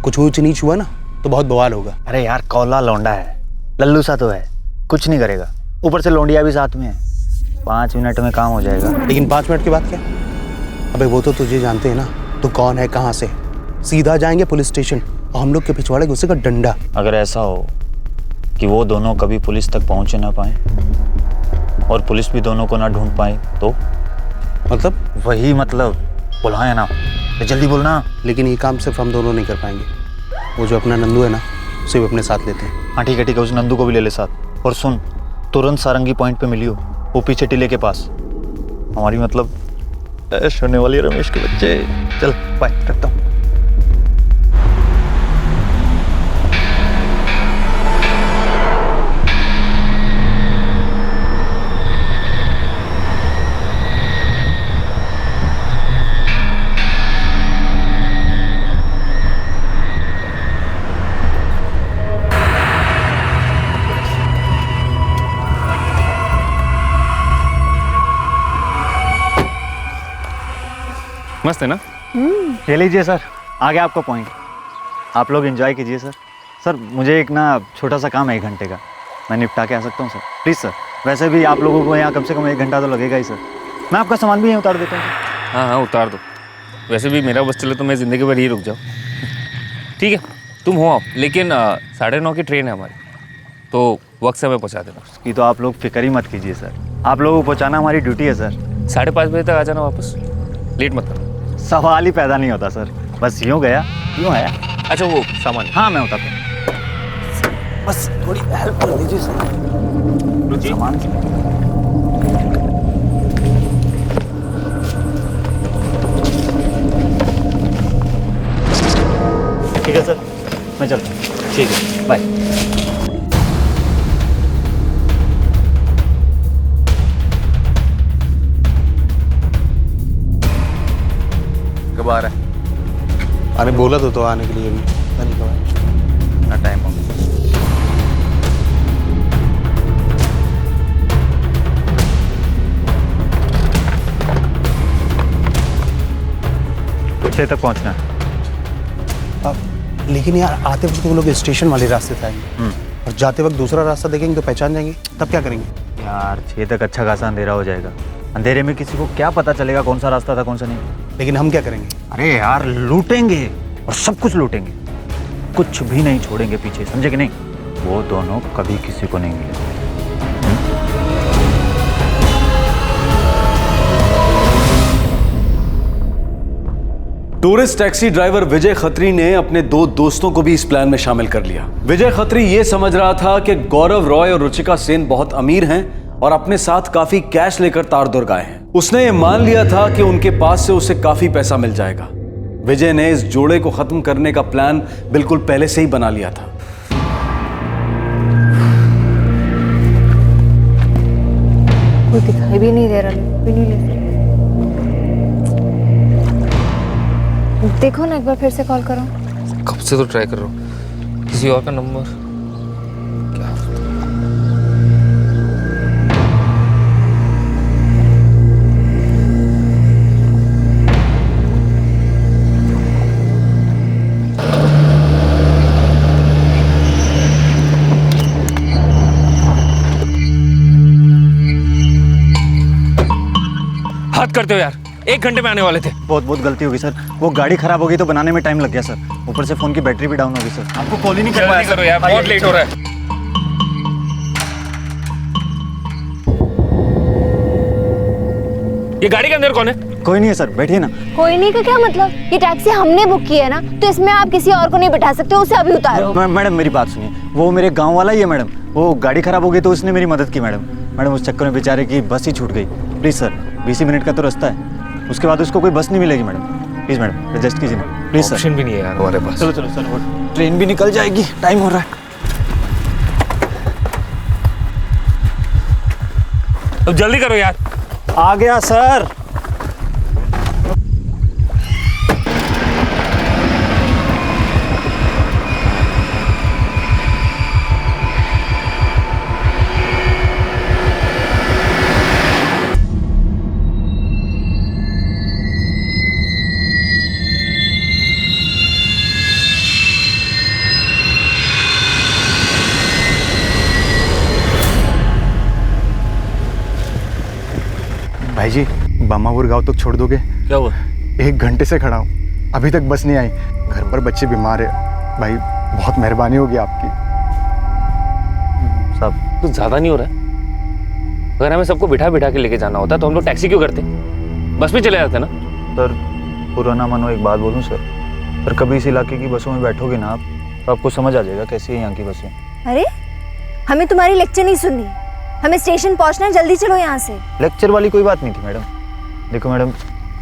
कुछ ऊंच नीच हुआ ना तो बहुत बवाल होगा। अरे यार कौला लौंडा है, लल्लू सा तो है, कुछ नहीं करेगा। ऊपर से लौंडिया भी साथ में है, 5 मिनट में काम हो जाएगा। लेकिन 5 मिनट के बाद क्या? अबे वो तो तुझे जानते हैं ना, तो कौन है, कहाँ से। सीधा जाएंगे पुलिस स्टेशन और हम लोग के पिछवाड़े गुस्से का डंडा। अगर ऐसा हो कि वो दोनों कभी पुलिस तक पहुंच ना पाए और पुलिस भी दोनों को ना ढूंढ पाए तो? मतलब वही मतलब, बुलाए ना, जल्दी बोलना। लेकिन ये काम सिर्फ हम दोनों नहीं कर पाएंगे, वो जो अपना नंदू है ना, उसे भी अपने साथ लेते हैं। हाँ ठीक है, उस नंदू को भी ले ले साथ। और सुन, तुरंत सारंगी पॉइंट पे मिलियो, वो पीछे टीले के पास। हमारी मतलब ऐश होने वाली रमेश के बच्चे। चल बाय, रखता हूँ। मस्त है ना? ये लीजिए सर, आ गया आपका पॉइंट। आप लोग एंजॉय कीजिए सर। सर मुझे एक ना छोटा सा काम है 1 घंटे का, मैं निपटा के आ सकता हूँ सर, प्लीज़ सर। वैसे भी आप लोगों को यहाँ कम से कम 1 घंटा तो लगेगा ही सर। मैं आपका सामान भी यहीं उतार देता हूँ। हाँ हाँ उतार दो। वैसे भी मेरा बस चले तो मैं ज़िंदगी भर ही रुक जाऊँ। ठीक है तुम हो आओ, लेकिन 9:30 की ट्रेन है हमारी, तो वक्त से हमें पहुँचा देना। उसकी तो आप लोग फिक्र ही मत कीजिए सर, आप लोगों को पहुँचाना हमारी ड्यूटी है सर। 5:30 बजे तक आ जाना वापस, लेट मत करना। सवाल ही पैदा नहीं होता सर, बस यूँ गया यूँ आया। अच्छा वो सामान? हाँ मैं उतारता हूँ, बस थोड़ी हेल्प कर दीजिए सर। सामान ठीक है सर, मैं चलता हूँ। ठीक है बाय। कब आ रहा है? अरे बोला तो आने के लिए भी, पता नहीं कब आए। ना टाइम हो। कुछ तक पहुंचना है। लेकिन यार आते वक्त वो लोग स्टेशन वाले रास्ते से आएंगे और जाते वक्त दूसरा रास्ता देखेंगे तो पहचान जाएंगे, तब क्या करेंगे? यार 6 तक अच्छा खासा अंधेरा हो जाएगा, अंधेरे में किसी को क्या पता चलेगा कौन सा रास्ता था कौन सा नहीं। लेकिन हम क्या करेंगे? अरे यार लूटेंगे और सब कुछ लूटेंगे, कुछ भी नहीं छोड़ेंगे पीछे, समझे कि नहीं? वो दोनों कभी किसी को नहीं मिलेंगे। टूरिस्ट टैक्सी ड्राइवर विजय खत्री ने अपने 2 दोस्तों को भी इस प्लान में शामिल कर लिया। विजय खत्री ये समझ रहा था कि गौरव रॉय और रुचिका सेन बहुत अमीर हैं और अपने साथ काफी कैश लेकर तारदुर्ग आए हैं। उसने ये मान लिया था कि उनके पास से उसे काफी पैसा मिल जाएगा। विजय ने इस जोड़े को खत्म करने का प्लान बिल्कुल पहले से ही बना लिया था। कोई दिखाई भी नहीं दे रहा, भी नहीं ले सकते। देखो ना एक बार फिर से कॉल करो। कब से तो ट्राई कर रहा हूँ, किसी और का नंबर क्या? हद करते हो यार, 1 घंटे में आने वाले थे। बहुत बहुत गलती होगी सर, वो गाड़ी खराब हो गई तो बनाने में टाइम लग गया सर, ऊपर से फोन की बैटरी भी डाउन होगी सर, आपको कॉल ही नहीं कर पाया। करो यार, बहुत लेट हो रहा है। ये गाड़ी के अंदर कौन है? कोई नहीं है सर, बैठिए ना। कोई नहीं का क्या मतलब? ये टैक्सी हमने बुक की है ना, तो इसमें आप किसी और को नहीं बिठा सकते, उसे अभी उतारो। मैडम मेरी बात सुनिए, वो मेरे गांव वाला ही है मैडम, वो गाड़ी खराब हो गई तो उसने मेरी मदद की मैडम। मैडम उस चक्कर में बेचारे की बस ही छूट गई। प्लीज़ सर, 20 मिनट का तो रास्ता है, उसके बाद उसको कोई बस नहीं मिलेगी मैडम। प्लीज़ मैडम एडजस्ट कीजिए ना प्लीज़ सर। ऑप्शन भी नहीं है यार हमारे पास। चलो चलो सर, वो ट्रेन भी निकल जाएगी, टाइम हो रहा है। अब जल्दी करो यार। आ गया सर। भाई जी, बामापुर गांव तक छोड़ दोगे? क्या हुआ? 1 घंटे से खड़ा हूँ, अभी तक बस नहीं आई। घर पर बच्चे बीमार है, भाई बहुत मेहरबानी होगी आपकी। साहब कुछ ज्यादा नहीं हो रहा है? अगर हमें सबको बिठा बिठा के लेके जाना होता तो हम लोग टैक्सी क्यों करते? बस में चले जाते ना। सर पुराना मानो एक बात बोलूँ सर, पर कभी इस इलाके की बसों में बैठोगे ना आप, तो आपको समझ आ जाएगा कैसी है यहाँ की बसें। अरे हमें तुम्हारी लेक्चर नहीं सुननी, हमें स्टेशन पहुंचना है, जल्दी चलो यहाँ से। लेक्चर वाली कोई बात नहीं थी मैडम। देखो मैडम,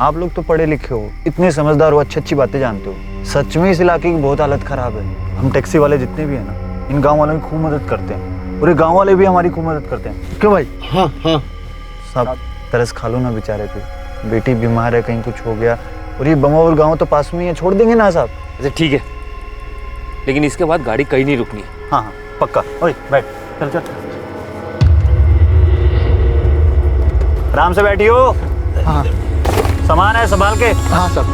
आप लोग तो पढ़े लिखे हो, इतने समझदार हो, अच्छी अच्छी बातें जानते हो। सच में इस इलाके की बहुत हालत खराब है। हम टैक्सी वाले जितने भी हैं ना, इन गांव वालों की खूब मदद करते हैं, पूरे गांव वाले भी हमारी खूब मदद करते हैं। क्यों भाई? हाँ हाँ। सब तरस खा लो ना बेचारे पे, बेटी बीमार है, कहीं कुछ हो गया, और ये बमावर गाँव तो पास में ही है, छोड़ देंगे ना साहब? अच्छा ठीक है, लेकिन इसके बाद गाड़ी कहीं नहीं रुकनी है। हाँ हाँ पक्का। ओए बैठ, चल चल, आराम से बैठियो। हाँ सामान है संभाल के। हाँ सब।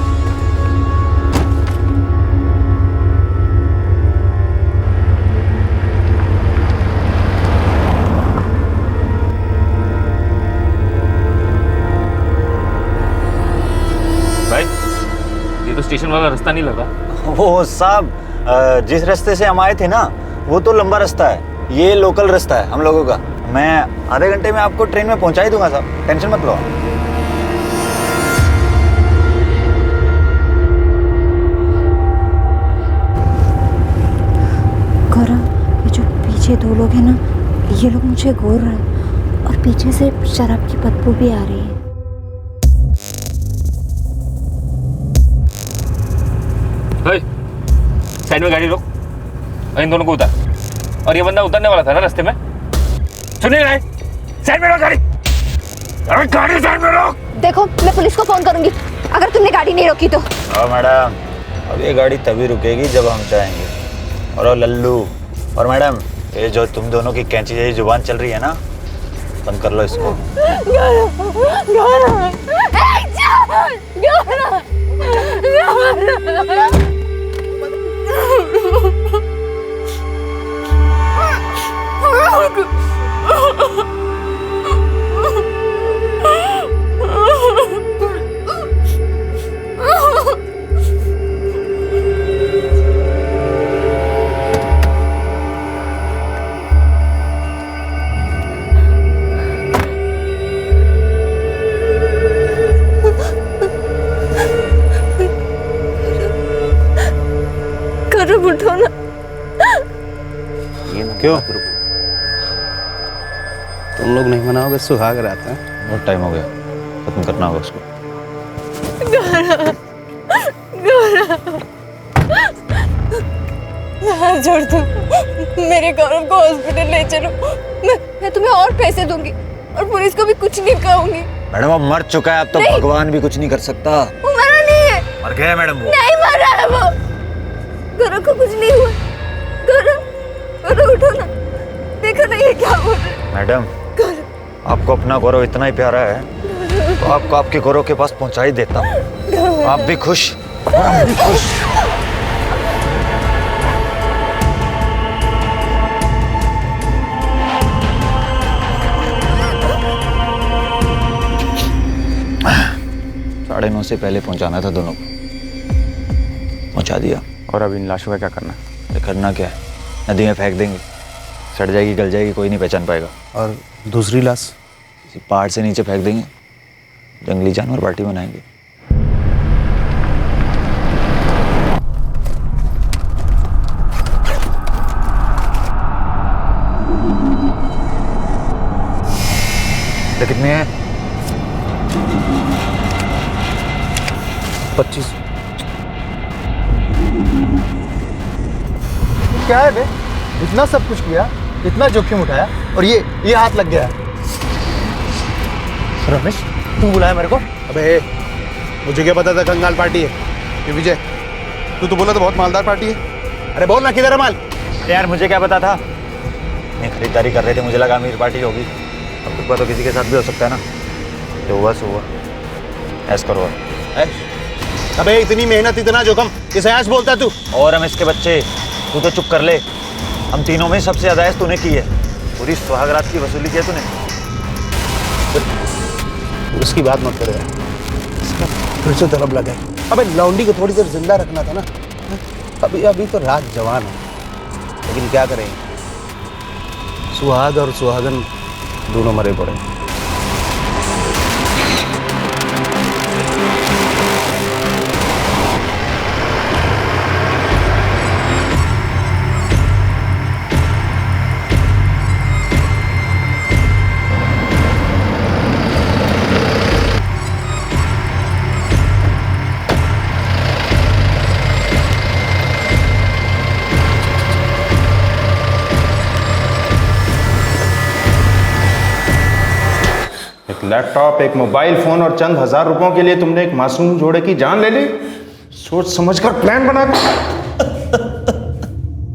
भाई ये तो स्टेशन वाला रास्ता नहीं लग रहा। वो साहब, जिस रास्ते से हम आए थे ना, वो तो लंबा रास्ता है, ये लोकल रास्ता है हम लोगों का। मैं आधे घंटे में आपको ट्रेन में पहुंचा ही दूंगा साहब, टेंशन मत लो। गौरव, ये जो पीछे 2 लोग हैं ना, ये लोग मुझे घूर रहे हैं और पीछे से शराब की बदबू भी आ रही है। साइड में गाड़ी रोक और इन दोनों को उतार। और ये बंदा उतरने वाला था ना रास्ते में, सुनिए रहे, साइड में रोक गाड़ी। अरे गाड़ी साइड में रोक। देखो मैं पुलिस को फोन करूंगी अगर तुमने गाड़ी नहीं रोकी तो। हाँ मैडम, अब ये गाड़ी तभी रुकेगी जब हम चाहेंगे। और लल्लू और मैडम, ये जो तुम दोनों की कैंची जैसी जुबान चल रही है ना, बंद कर लो इसको। उठो ना। क्यों? तुम लोग नहीं मनाओगे सुहाग रात है? बहुत टाइम हो गया, खत्म करना होगा उसको। हाथ जोड़ दूं, मेरे गौरव को हॉस्पिटल ले चलो। मैं तुम्हें और पैसे दूंगी और पुलिस को भी कुछ नहीं कहूंगी। मैडम अब मर चुका है, अब तो भगवान भी कुछ नहीं कर सकता। वो मरा नहीं है। मर गया मैडम, वो नहीं मरा है वो। गौरव को कुछ नहीं हुआ। गौरव उठो ना, देखो ना ये क्या हो रहा है। मैडम आपको अपना गौरव इतना ही प्यारा है तो आपको आपके गौरव के पास पहुंचा ही देता हूँ। आप भी खुश, हम भी खुश। 9:30 से पहले पहुंचाना था दोनों को। पहुंचा दिया। और अब इन लाशों का क्या करना? अरे करना क्या है, नदी में फेंक देंगे, सड़ जाएगी गल जाएगी, कोई नहीं पहचान पाएगा। और दूसरी लाश किसी पहाड़ से नीचे फेंक देंगे, जंगली जानवर पार्टी बनाएंगे। कितने हैं? 25। क्या है बे, इतना सब कुछ किया, इतना जोखिम उठाया और ये हाथ लग गया। रमेश तू बुलाया मेरे को? अबे मुझे क्या पता था कंगाल पार्टी है। ये विजय तू तो बोला था बहुत मालदार पार्टी है। अरे बोल ना किधर है माल? अरे यार मुझे क्या पता था, नहीं खरीदारी कर रहे थे, मुझे लगा अमीर पार्टी होगी। अब दुखा तो किसी के साथ भी हो सकता है ना, जो हुआ सो हुआ। ऐश करो। अबे इतनी मेहनत इतना जोखम किसे ऐश बोलता है तू? और हम इसके बच्चे, तू तो चुप कर ले। हम तीनों में सबसे ज्यादा ऐश तूने की है, पूरी सुहागरात की वसूली की है तूने। उसकी बात मत करो यार, फिर से तलब लगा है। अबे लौंडी को थोड़ी देर जिंदा रखना था ना। अभी तो रात जवान है, लेकिन क्या करें, सुहाग और सुहागन दोनों मरे पड़े। लैपटॉप, एक मोबाइल फोन और चंद हजार रुपयों के लिए तुमने एक मासूम जोड़े की जान ले ली। सोच समझकर प्लान बना।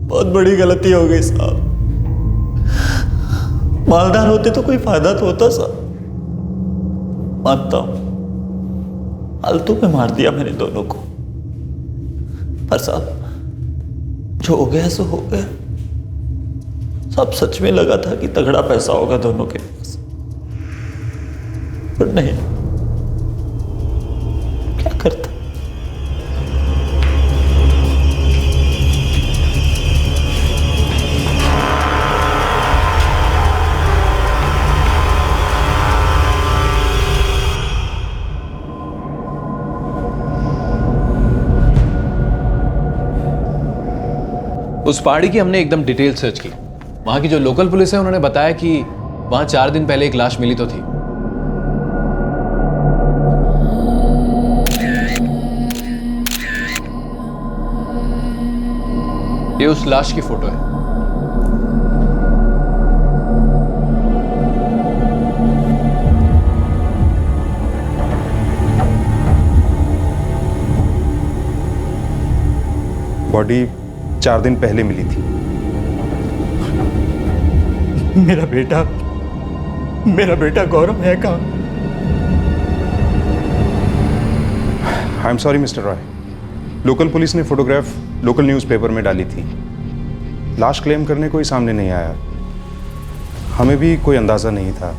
बहुत बड़ी गलती हो गई साहब। मालदार होते तो कोई फायदा तो होता साहब। मानता हूं फालतू में मार दिया मैंने दोनों को, पर साहब जो हो गया सो हो गया। सब सच में लगा था कि तगड़ा पैसा होगा दोनों के पास, पर नहीं। क्या करता। उस पहाड़ी की हमने एकदम डिटेल सर्च की। वहां की जो लोकल पुलिस है उन्होंने बताया कि वहां 4 दिन पहले एक लाश मिली तो थी। ये उस लाश की फोटो है। बॉडी 4 दिन पहले मिली थी। मेरा बेटा गौरव है कहाँ? I am sorry mister Roy, local police ने फोटोग्राफ लोकल न्यूज़पेपर में डाली थी। लाश क्लेम करने कोई सामने नहीं आया। हमें भी कोई अंदाजा नहीं था।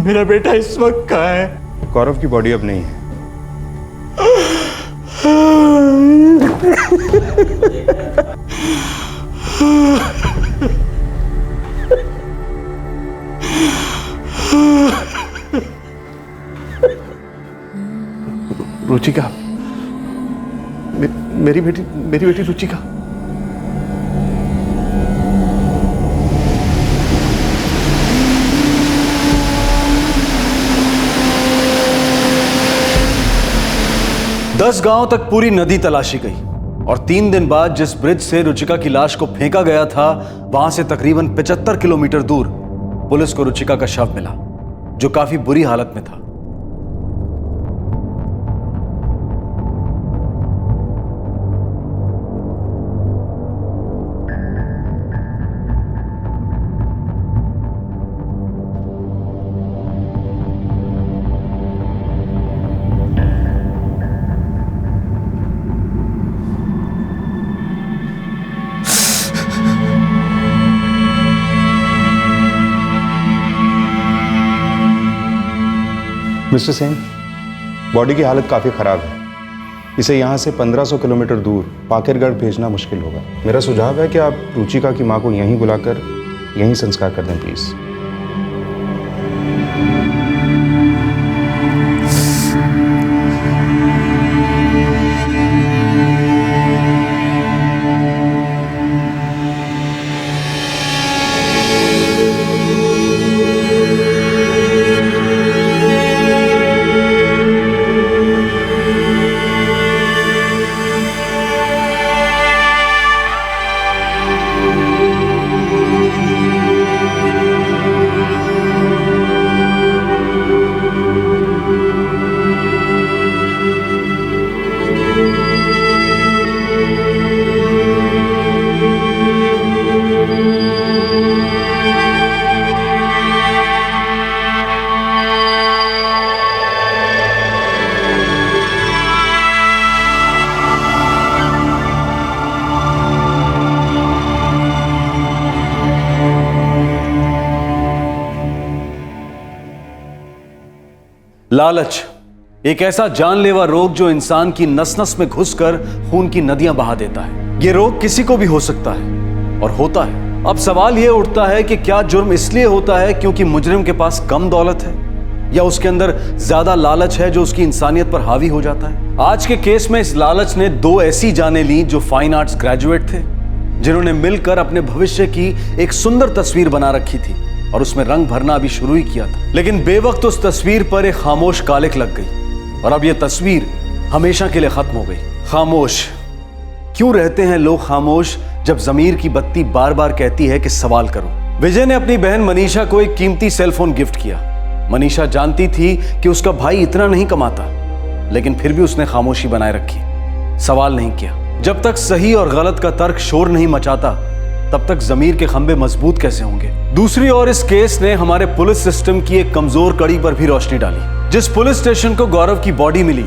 मेरा बेटा इस वक्त कहाँ है? गौरव की बॉडी अब नहीं है। रुचिका, मेरी बेटी रुचिका। दस गांव तक पूरी नदी तलाशी गई और 3 दिन बाद जिस ब्रिज से रुचिका की लाश को फेंका गया था, वहां से तकरीबन 75 किलोमीटर दूर पुलिस को रुचिका का शव मिला, जो काफी बुरी हालत में था। मिस्टर सेन, बॉडी की हालत काफ़ी ख़राब है। इसे यहाँ से 1500 किलोमीटर दूर पाकिरगढ़ भेजना मुश्किल होगा। मेरा सुझाव है कि आप रुचिका की माँ को यहीं बुलाकर यहीं संस्कार कर दें प्लीज़। लालच एक ऐसा जानलेवा रोग जो इंसान की नस नस में घुसकर खून की नदियां बहा देता है। यह रोग किसी को भी हो सकता है और होता है। अब सवाल यह उठता है कि क्या जुर्म इसलिए होता है क्योंकि मुजरिम के पास कम दौलत है, या उसके अंदर ज्यादा लालच है जो उसकी इंसानियत पर हावी हो जाता है। आज के केस में इस लालच ने दो ऐसी जानें ली जो फाइन आर्ट्स ग्रेजुएट थे, जिन्होंने मिलकर अपने भविष्य की एक सुंदर तस्वीर बना रखी थी और उसमें रंग भरना अभी शुरू ही किया था। लेकिन बेवक्त उस तस्वीर पर एक खामोश कालिक लग गई और अब यह तस्वीर हमेशा के लिए खत्म हो गई। खामोश क्यों रहते हैं लोग खामोश जब जमीर की बत्ती बार बार कहती है कि सवाल करो। विजय ने अपनी बहन मनीषा को एक कीमती सेलफोन गिफ्ट किया। मनीषा जानती थी कि उसका भाई इतना नहीं कमाता, लेकिन फिर भी उसने खामोशी बनाए रखी, सवाल नहीं किया। जब तक सही और गलत का तर्क शोर नहीं मचाता तब तक जमीर के खंबे मजबूत कैसे होंगे। दूसरी ओर इस केस ने हमारे पुलिस सिस्टम की एक कमजोर कड़ी पर भी रोशनी डाली। जिस पुलिस स्टेशन को गौरव की बॉडी मिली,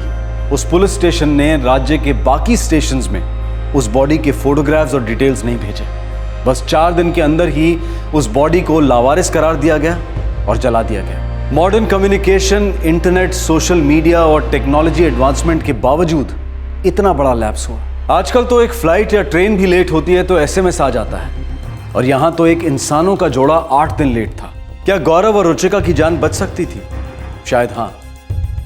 उस पुलिस स्टेशन ने राज्य के बाकी स्टेशंस में उस बॉडी के फोटोग्राफ्स और डिटेल्स नहीं भेजे। बस 4 दिन के अंदर ही उस बॉडी को लावारिस करार दिया गया और जला दिया गया। Modern communication, internet, social media और टेक्नोलॉजी एडवांसमेंट के बावजूद इतना बड़ा लैप्स हुआ। आजकल तो एक फ्लाइट या ट्रेन भी लेट होती है तो एसएमएस आ जाता है, और यहां तो एक इंसानों का जोड़ा 8 दिन लेट था। क्या गौरव और रुचिका की जान बच सकती थी? शायद हां,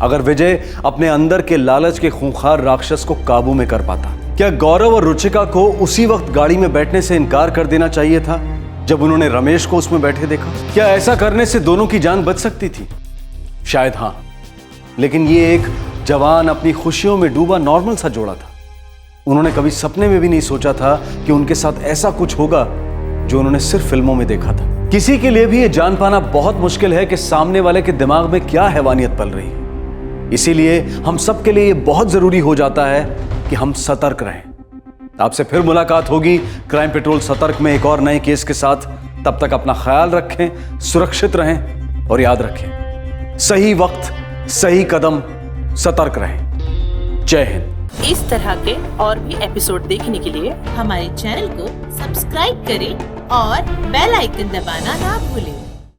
अगर विजय अपने अंदर के लालच के खूंखार राक्षस को काबू में कर पाता। क्या गौरव और रुचिका को उसी वक्त गाड़ी में बैठने से इनकार कर देना चाहिए था जब उन्होंने रमेश को उसमें बैठे देखा? क्या ऐसा करने से दोनों की जान बच सकती थी? शायद हां, लेकिन ये एक जवान अपनी खुशियों में डूबा नॉर्मल सा जोड़ा था। उन्होंने कभी सपने में भी नहीं सोचा था कि उनके साथ ऐसा कुछ होगा जो उन्होंने सिर्फ फिल्मों में देखा था। किसी के लिए भी ये जान पाना बहुत मुश्किल है कि सामने वाले के दिमाग में क्या हैवानियत पल रही है। इसीलिए हम सब के लिए ये बहुत जरूरी हो जाता है कि हम सतर्क रहें। आपसे फिर मुलाकात होगी क्राइम पेट्रोल सतर्क में एक और नए केस के साथ। तब तक अपना ख्याल रखें, सुरक्षित रहें और याद रखें, सही वक्त, सही कदम, सतर्क रहें। जय हिंद। इस तरह के और भी एपिसोड देखने के लिए हमारे चैनल को सब्सक्राइब करें और बेल आइकन दबाना ना भूलें।